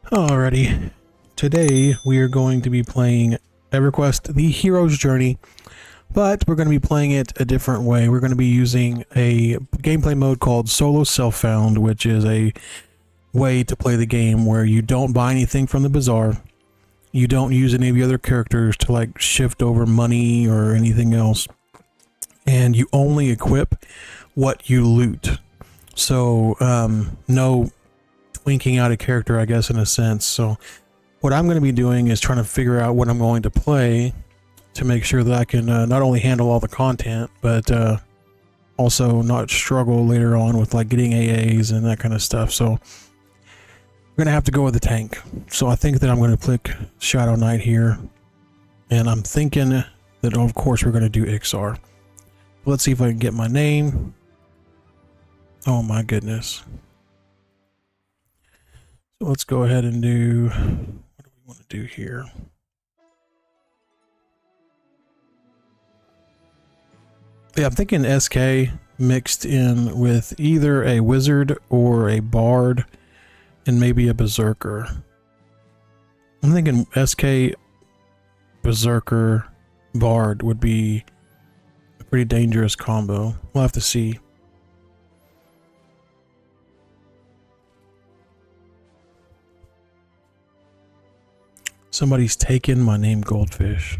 Alrighty, today we are going to be playing EverQuest, the Hero's Journey, but we're going to be playing it a different way. We're going to be using a gameplay mode called Solo Self-Found, which is a way to play the game where you don't buy anything from the Bazaar, you don't use any of the other characters to like shift over money or anything else, and you only equip what you loot. So, no twinking out a character, I guess, in a sense. So what I'm going to be doing is trying to figure out what I'm going to play to make sure that I can not only handle all the content, but also not struggle later on with like getting AAs and that kind of stuff. So we're going to have to go with the tank. So I think that I'm going to click Shadow Knight here. And I'm thinking that, of course, we're going to do Ixar. Let's see if I can get my name. Oh my goodness. So let's go ahead and do, what do we want to do here? Yeah, I'm thinking SK mixed in with either a wizard or a bard and maybe a berserker. I'm thinking SK, berserker, bard would be a pretty dangerous combo. We'll have to see. Somebody's taken my name, Goldfish.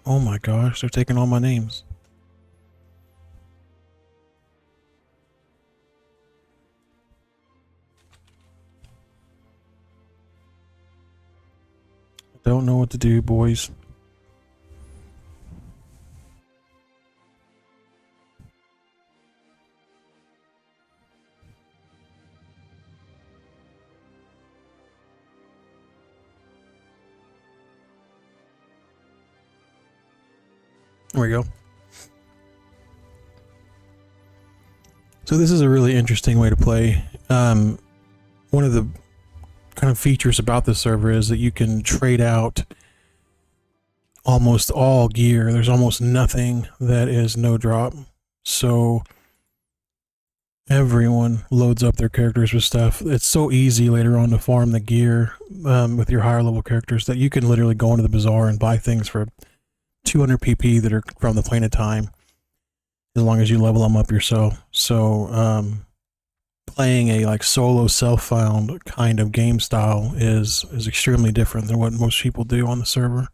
Oh my gosh, they're taking all my names. I don't know what to do, boys. There we go. So this is a really interesting way to play. One of the kind of features about this server is that you can trade out almost all gear. There's almost nothing that is no drop. So everyone loads up their characters with stuff. It's so easy later on to farm the gear with your higher level characters that you can literally go into the Bazaar and buy things for 200 PP that are from the Plane of Time, as long as you level them up yourself. So playing a like solo self-found kind of game style is extremely different than what most people do on the server.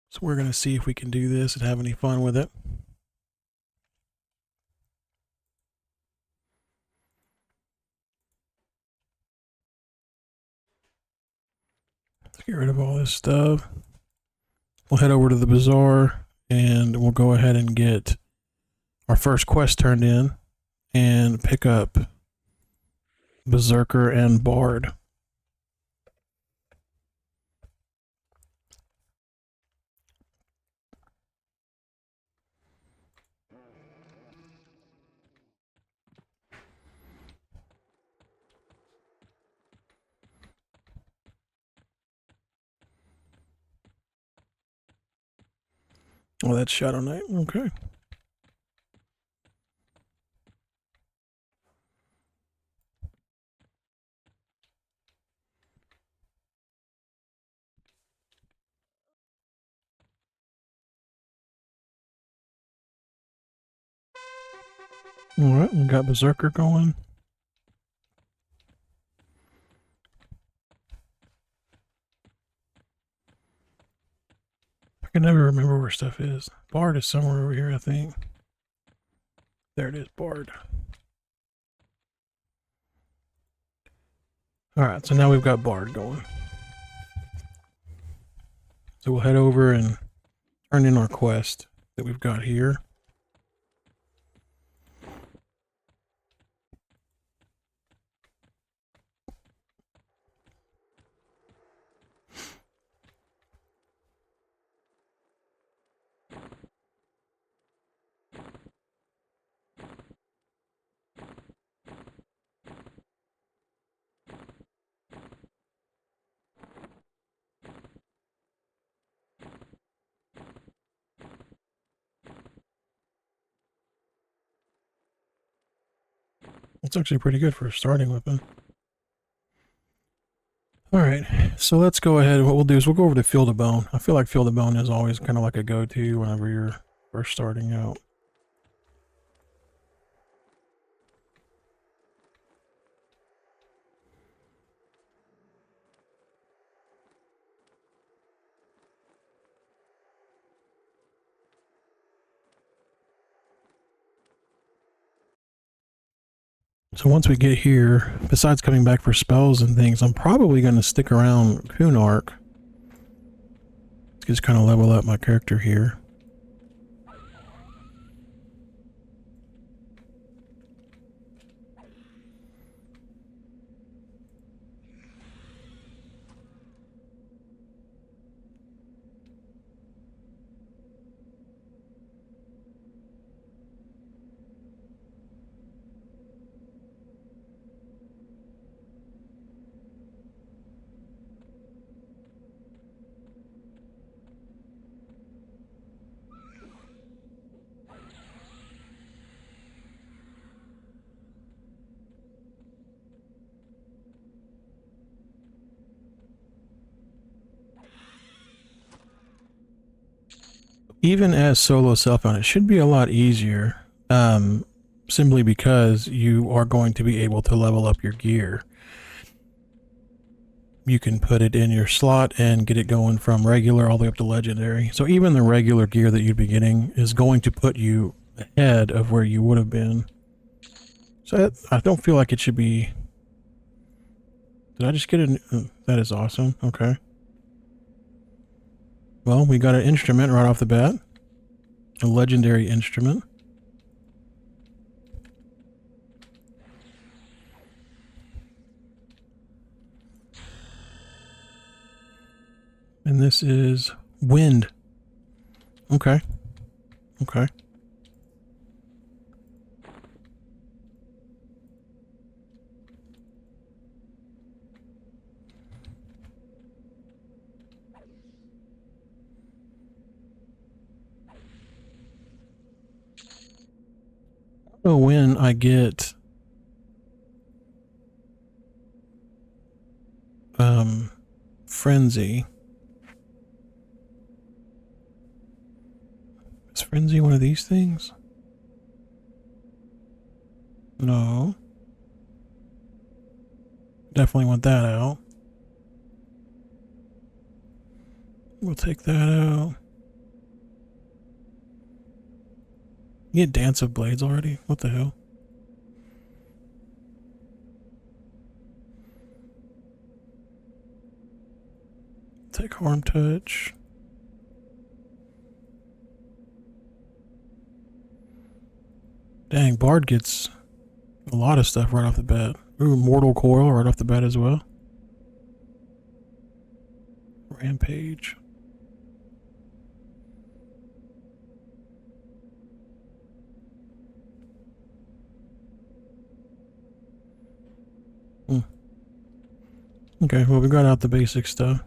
So we're going to see if we can do this and have any fun with it. Let's get rid of all this stuff. We'll head over to the Bazaar and we'll go ahead and get our first quest turned in and pick up Berserker and Bard. Oh, that's Shadow Knight. Okay. Alright, we got Berserker going. I can never remember where stuff is. Bard is somewhere over here, I think. There it is, Bard. Alright, so now we've got Bard going. So we'll head over and turn in our quest that we've got here. It's actually pretty good for a starting weapon. Alright, so let's go ahead. What we'll do is we'll go over to Field of Bone. I feel like Field of Bone is always kind of like a go-to whenever you're first starting out. So once we get here, besides coming back for spells and things, I'm probably going to stick around Karnor. Just kind of level up my character here. Even as solo self-found, it should be a lot easier, simply because you are going to be able to level up your gear. You can put it in your slot and get it going from regular all the way up to legendary. So even the regular gear that you'd be getting is going to put you ahead of where you would have been. So I don't feel like it should be... Did I just get a... that is awesome. Okay. Well, we got an instrument right off the bat. A legendary instrument. And this is wind. Okay. Okay. So when I get frenzy, is frenzy one of these things? No. Definitely want that out. We'll take that out. You get Dance of Blades already? What the hell? Take Harm Touch. Dang, Bard gets a lot of stuff right off the bat. Ooh, Mortal Coil right off the bat as well. Rampage. Okay, well, we got out the basic stuff.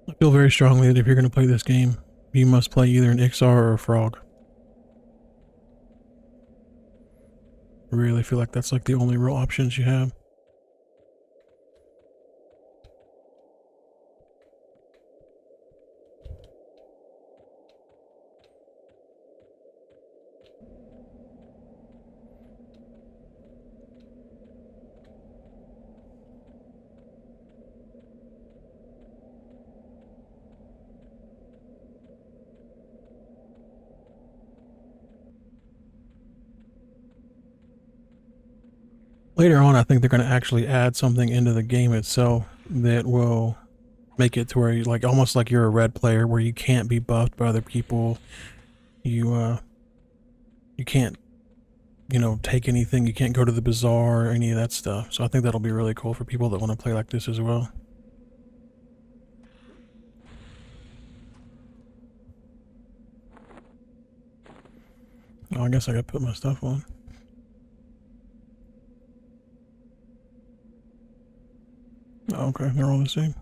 I feel very strongly that if you're going to play this game, you must play either an Ixar or a Frog. I really feel like that's like the only real options you have. Later on, I think they're going to actually add something into the game itself that will make it to where you like almost like you're a red player where you can't be buffed by other people. You can't, you know, take anything. You can't go to the Bazaar or any of that stuff. So I think that'll be really cool for people that want to play like this as well. Oh, I guess I gotta put my stuff on. Oh, okay, they're all the same.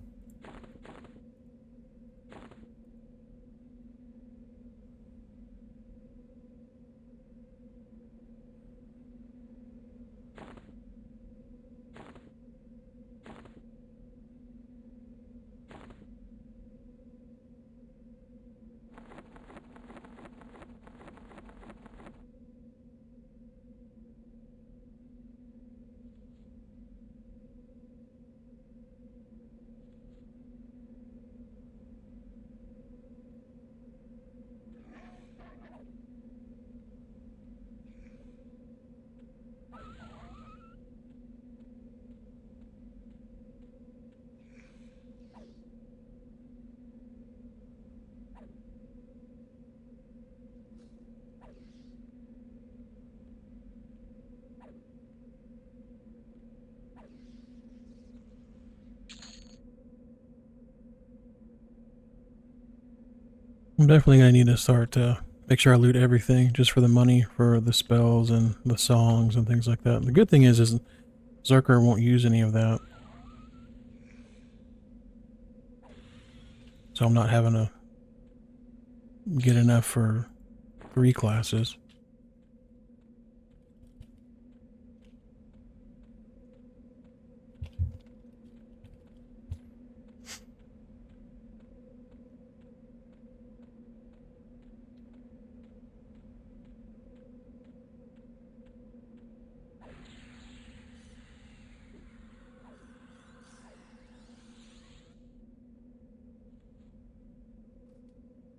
I'm definitely gonna need to start to make sure I loot everything just for the money for the spells and the songs and things like that. And the good thing is Zerker won't use any of that. So I'm not having to get enough for 3 classes.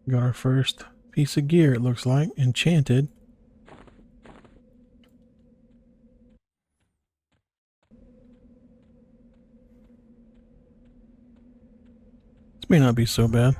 Got our first piece of gear, it looks like. Enchanted. This may not be so bad.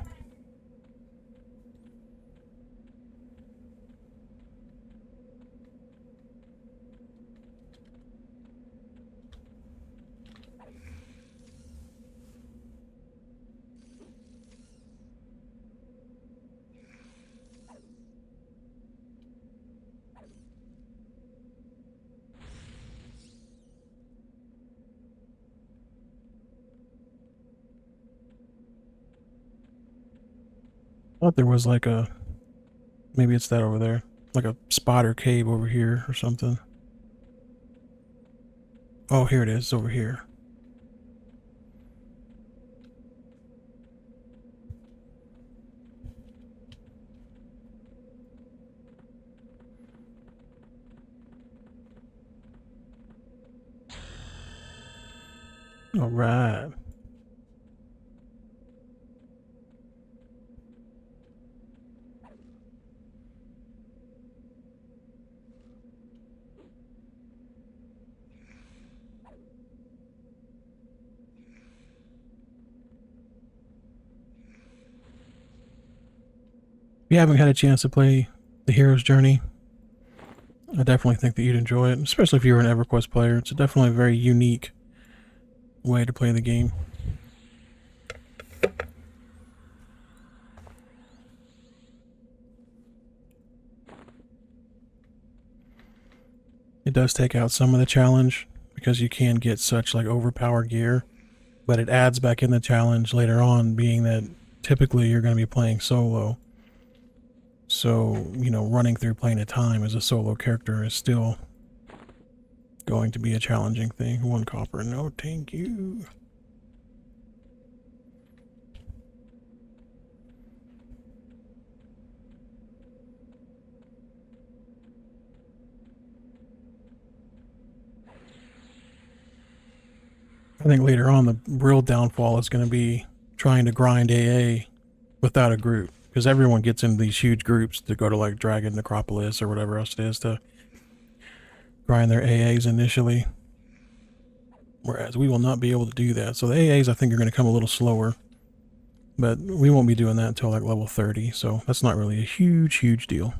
I thought there was like a... Maybe it's that over there. Like a spider cave over here or something. Oh, here it is, over here. Alright. If you haven't had a chance to play the Hero's Journey, I definitely think that you'd enjoy it, especially if you're an EverQuest player. It's definitely a very unique way to play the game. It does take out some of the challenge because you can get such like overpowered gear, but it adds back in the challenge later on, being that typically you're going to be playing solo. So, you know, running through Plane of Time as a solo character is still going to be a challenging thing. 1 copper, no thank you. I think later on the real downfall is going to be trying to grind AA without a group, because everyone gets into these huge groups to go to like Dragon Necropolis or whatever else it is to grind their AAs initially, whereas we will not be able to do that. So the AAs I think are going to come a little slower, but we won't be doing that until like level 30, so that's not really a huge deal.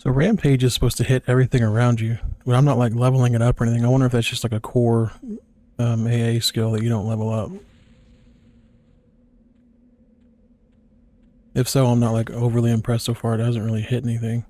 So Rampage is supposed to hit everything around you, but I'm not like leveling it up or anything. I wonder if that's just like a core AA skill that you don't level up. If so, I'm not like overly impressed so far. It hasn't really hit anything.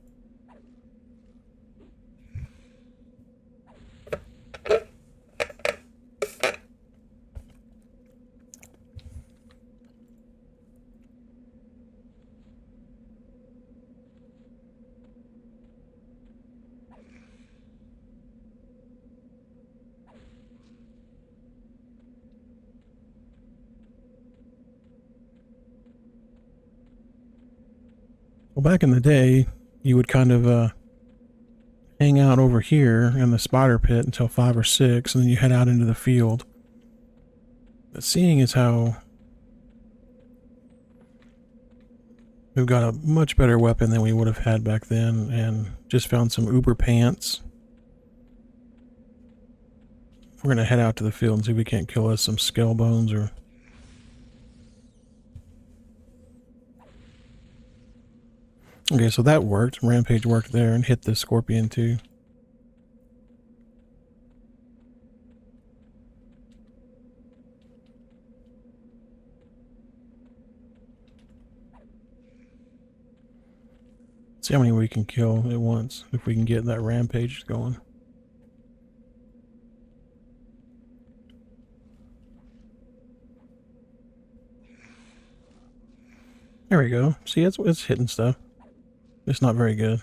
Well, back in the day, you would kind of hang out over here in the spider pit until 5 or 6, and then you head out into the field. But seeing as how we've got a much better weapon than we would have had back then, and just found some uber pants, we're going to head out to the field and see if we can't kill us some skull bones or... Okay, so that worked. Rampage worked there and hit the scorpion too. See how many we can kill at once if we can get that rampage going. There we go. See, it's hitting stuff. It's not very good.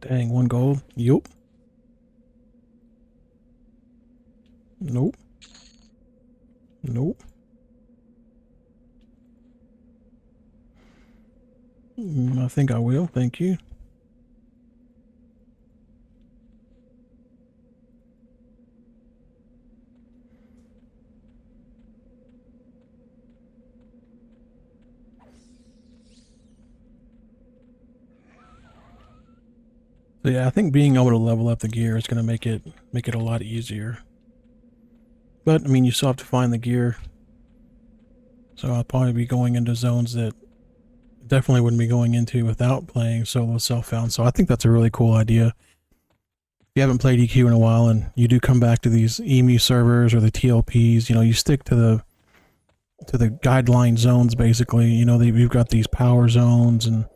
Dang, 1 gold. Yup. Nope. Nope. I think I will. Thank you. So yeah, I think being able to level up the gear is going to make it a lot easier. But I mean, you still have to find the gear. So I'll probably be going into zones that definitely wouldn't be going into without playing solo self-found. So I think that's a really cool idea. If you haven't played EQ in a while and you do come back to these EMU servers or the TLPs, you know, you stick to the guideline zones basically. You know, we've got these power zones and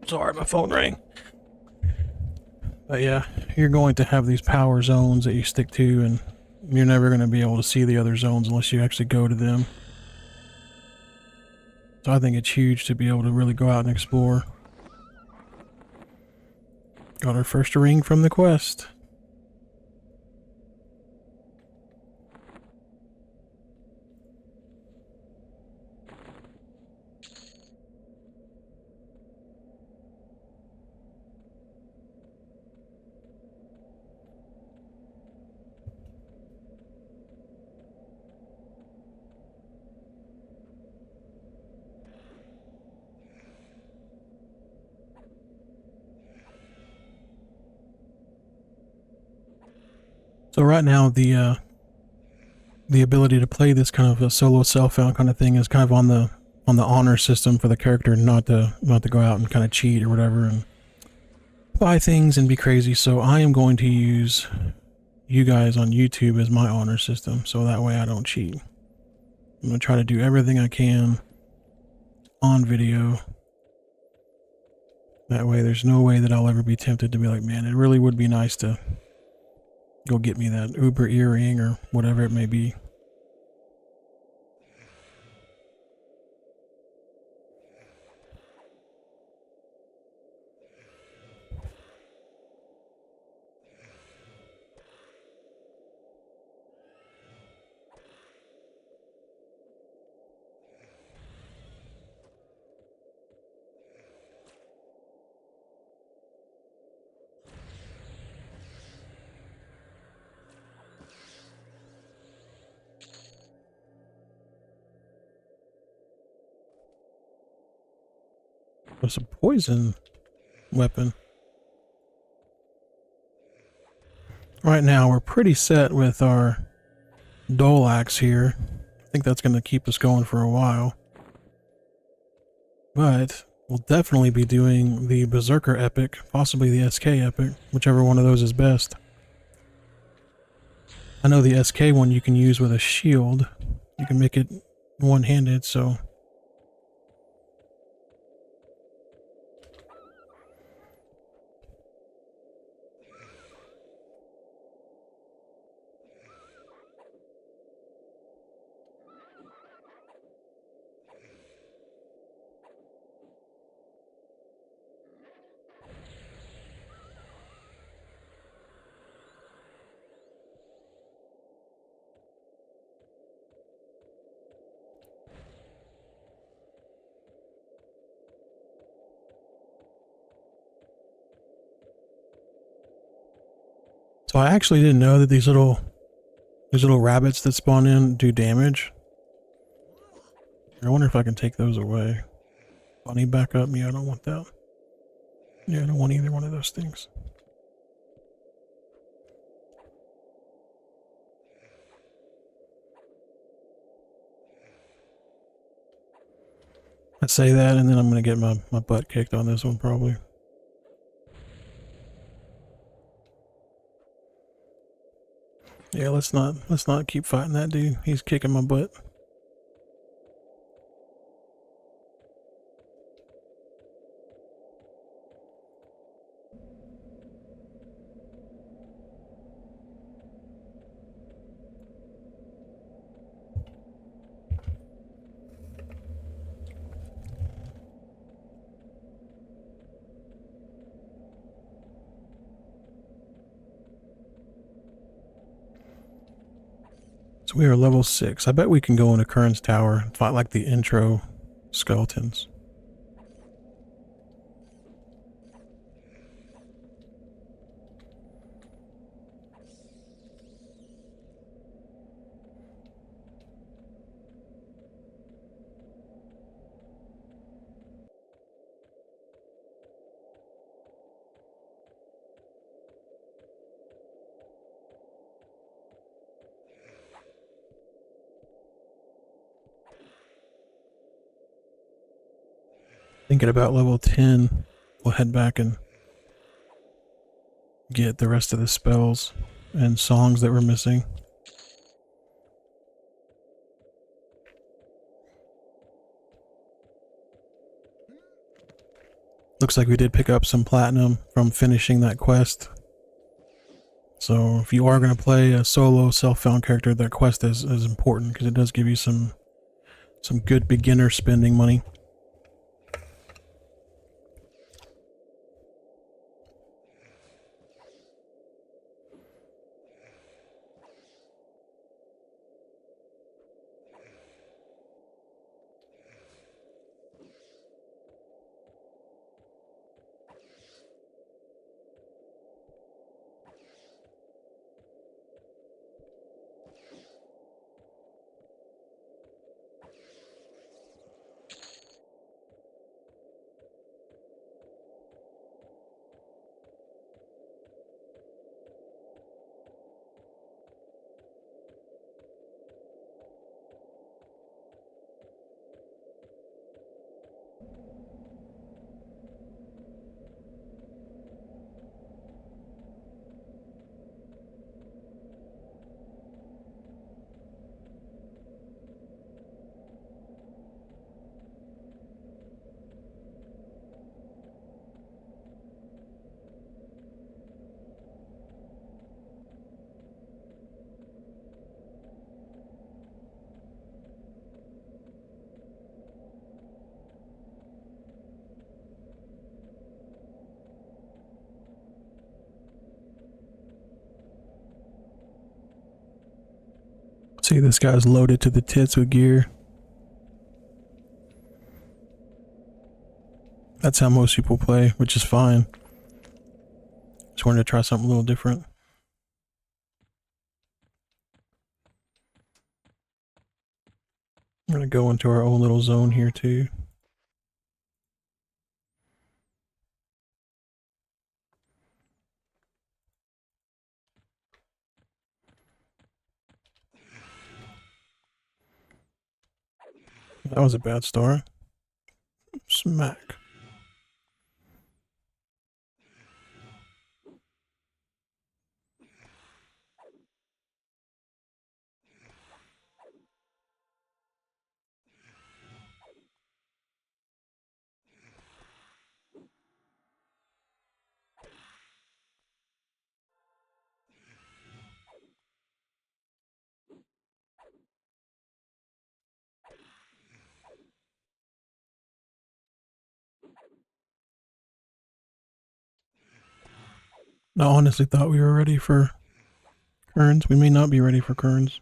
sorry, my phone rang. But yeah, you're going to have these power zones that you stick to, and you're never going to be able to see the other zones unless you actually go to them. So I think it's huge to be able to really go out and explore. Got our first ring from the quest. So right now, the ability to play this kind of a solo self-found kind of thing is kind of on the honor system for the character, not to go out and kind of cheat or whatever and buy things and be crazy. So I am going to use you guys on YouTube as my honor system, so that way I don't cheat. I'm gonna try to do everything I can on video. That way there's no way that I'll ever be tempted to be like, man, it really would be nice to go get me that Uber earring or whatever it may be. It's a poison weapon. Right now, we're pretty set with our Dole Axe here. I think that's going to keep us going for a while. But we'll definitely be doing the Berserker Epic, possibly the SK Epic, whichever one of those is best. I know the SK one you can use with a shield. You can make it one-handed, so... So I actually didn't know that these little rabbits that spawn in do damage. I wonder if I can take those away. Bunny back up. Yeah, I don't want that. Yeah, I don't want either one of those things. I say that and then I'm going to get my butt kicked on this one probably. Yeah, let's not keep fighting that dude. He's kicking my butt. So we are level 6. I bet we can go into Kern's Tower and fight like the intro skeletons. Thinking about level 10, we'll head back and get the rest of the spells and songs that we're missing. Looks like we did pick up some platinum from finishing that quest. So if you are going to play a solo self-found character, that quest is important because it does give you some good beginner spending money. See, this guy's loaded to the tits with gear. That's how most people play, which is fine. Just wanted to try something a little different. I'm gonna go into our own little zone here too. That was a bad start. Smack. I honestly thought we were ready for Kerns. We may not be ready for Kerns.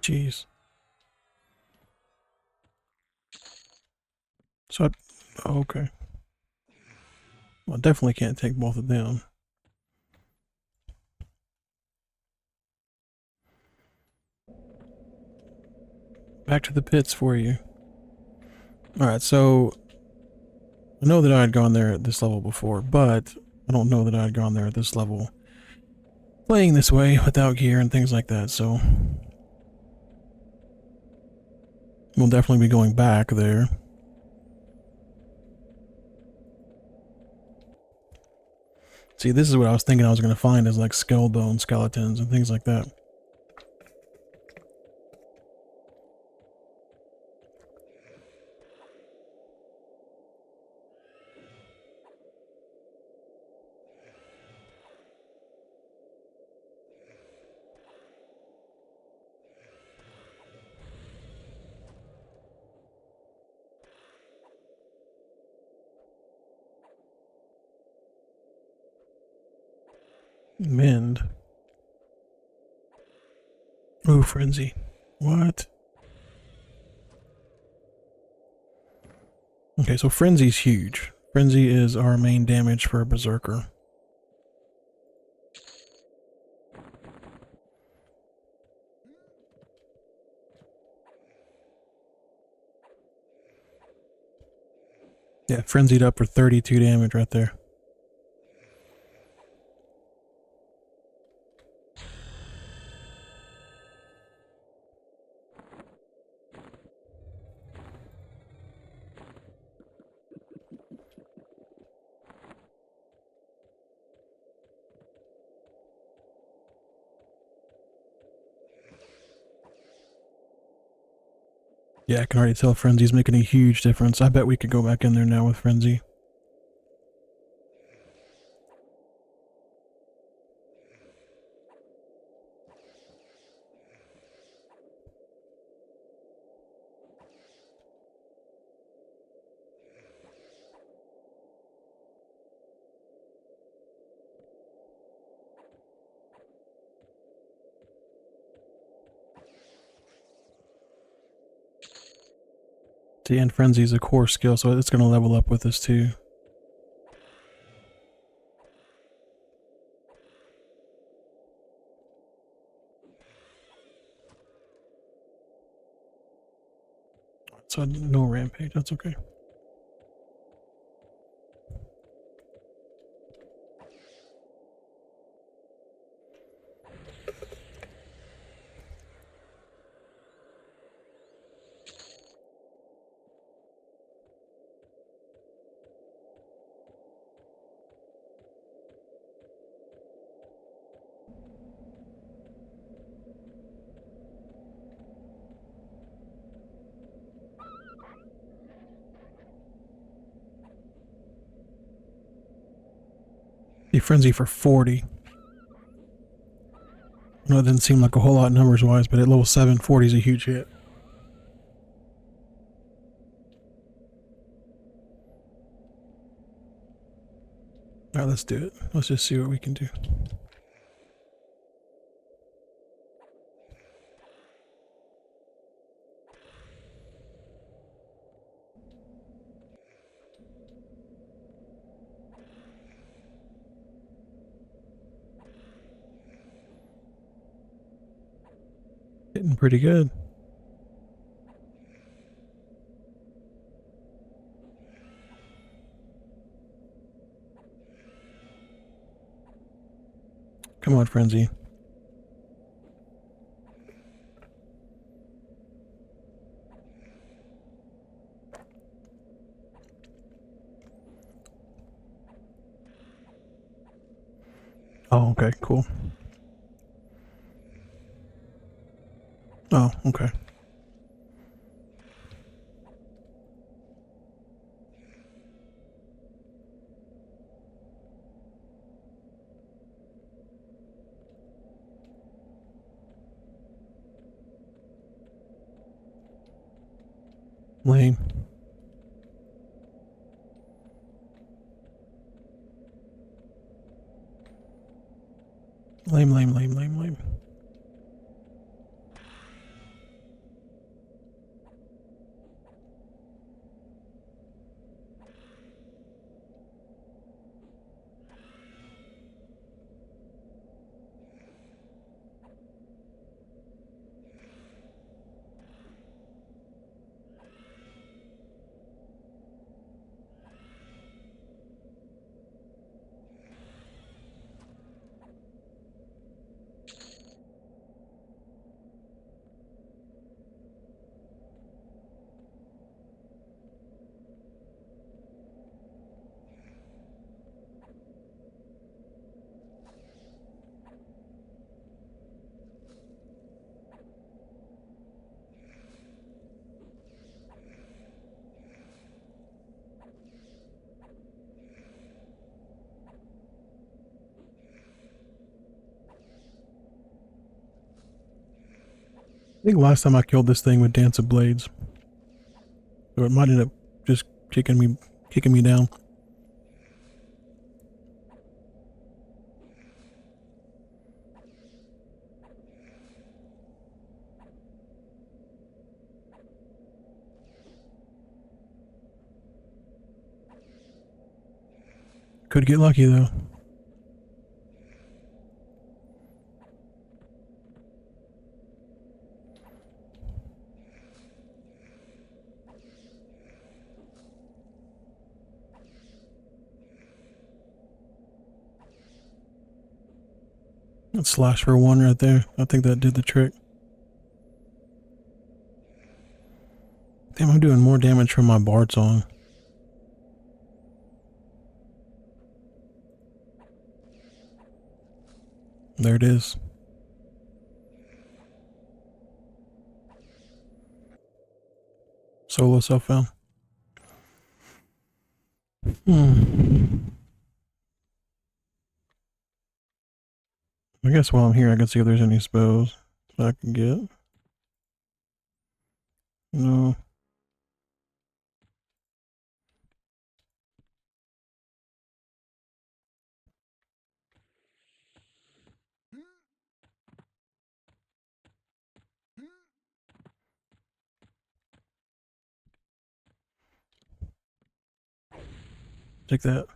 Jeez. So okay. Well, I definitely can't take both of them. Back to the pits for you. Alright, so I know that I had gone there at this level before, but I don't know that I had gone there at this level playing this way without gear and things like that, so we'll definitely be going back there. See, this is what I was thinking I was going to find, is like skull bone skeletons and things like that. Mend. Ooh, frenzy. What? Okay, so frenzy's huge. Frenzy is our main damage for a berserker. Yeah, frenzied up for 32 damage right there. Yeah, I can already tell Frenzy's making a huge difference. I bet we could go back in there now with Frenzy. See, and Frenzy's a core skill, so it's going to level up with this too. So no rampage, that's okay. The Frenzy for 40. I know it didn't seem like a whole lot numbers wise, but at level 7, 40 is a huge hit. Alright, let's do it. Let's just see what we can do. Hitting pretty good. Come on, Frenzy. Oh, okay, cool. Oh, okay. Lame. Lame, lame, lame, lame, lame. I think last time I killed this thing with Dance of Blades. So it might end up just kicking me down. Could get lucky though. Let's slash for one right there. I think that did the trick. Damn, I'm doing more damage from my Bard Song. There it is. Solo self-found. I guess while I'm here, I can see if there's any spells I can get. No. Take that.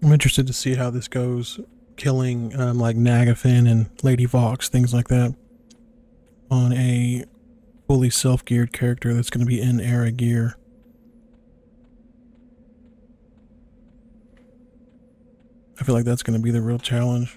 I'm interested to see how this goes, killing like Nagafin and Lady Vox, things like that, on a fully self-geared character that's going to be in era gear. I feel like that's going to be the real challenge.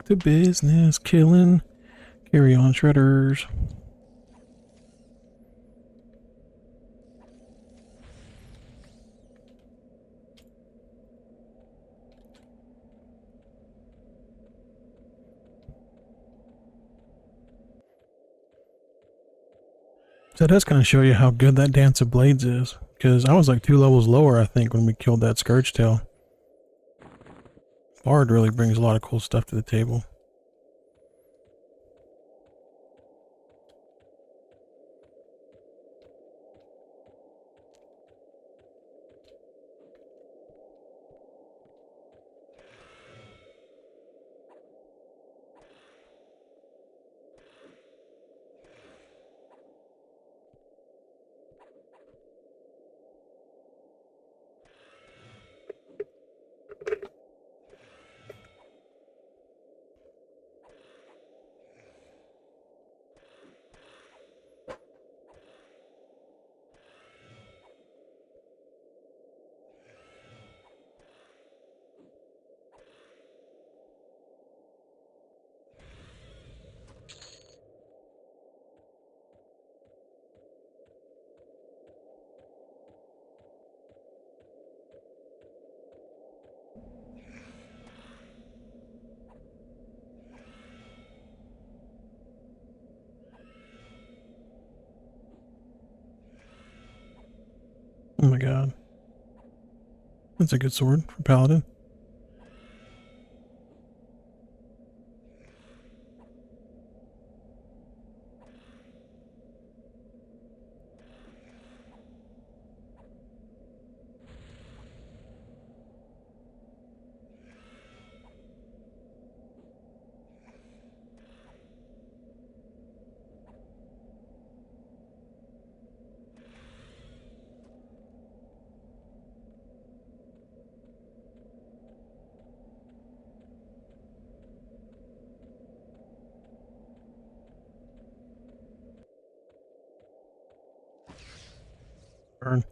to business, killing. Carry on, shredders. So that does kind of show you how good that Dance of Blades is. Because I was like 2 levels lower, I think, when we killed that Scourge Tail. Bard really brings a lot of cool stuff to the table. Oh my god. That's a good sword for Paladin. Burn.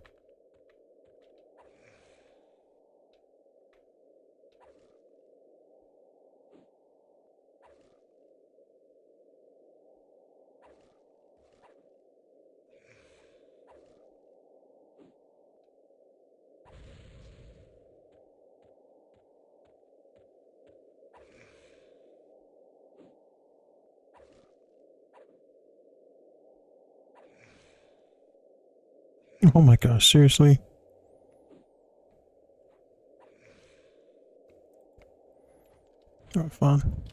Oh my gosh, seriously? Oh, fun.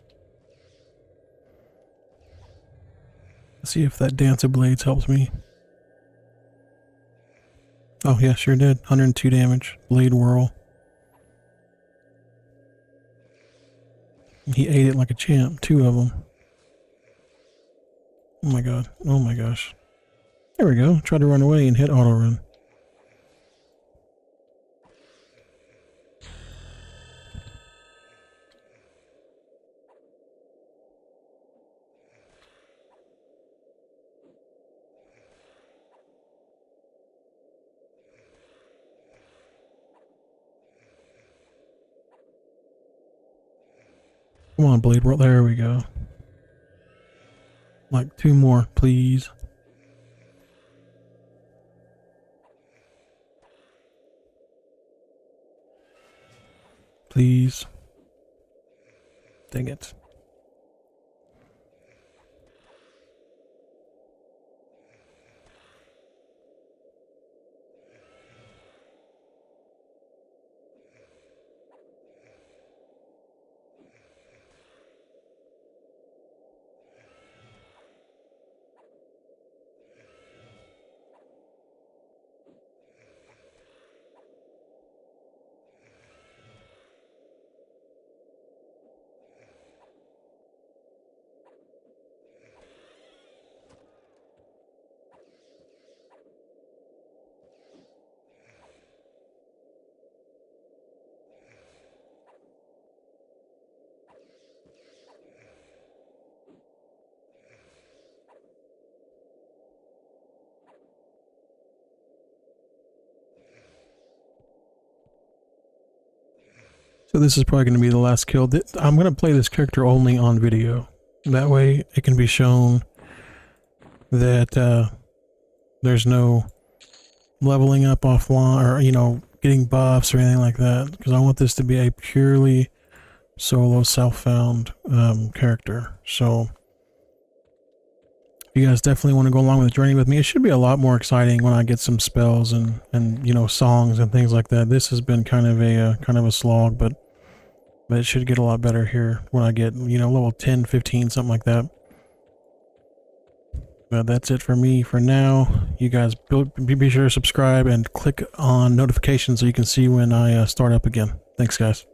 Let's see if that Dance of Blades helps me. Oh yeah, sure did. 102 damage. Blade Whirl. He ate it like a champ. 2 of them. Oh my god. Oh my gosh. There we go. Tried to run away and hit auto run. Come on, Blade Whirl. There we go. Like 2 more, please. Please. Dang it. So this is probably going to be the last kill. I'm going to play this character only on video. That way it can be shown that there's no leveling up offline or, you know, getting buffs or anything like that. Because I want this to be a purely solo self-found character. So you guys definitely want to go along with the journey with me. It should be a lot more exciting when I get some spells and you know, songs and things like that. This has been kind of a slog, but it should get a lot better here when I get, you know, level 10, 15, something like that. But that's it for me for now. You guys be sure to subscribe and click on notifications so you can see when I start up again. Thanks, guys.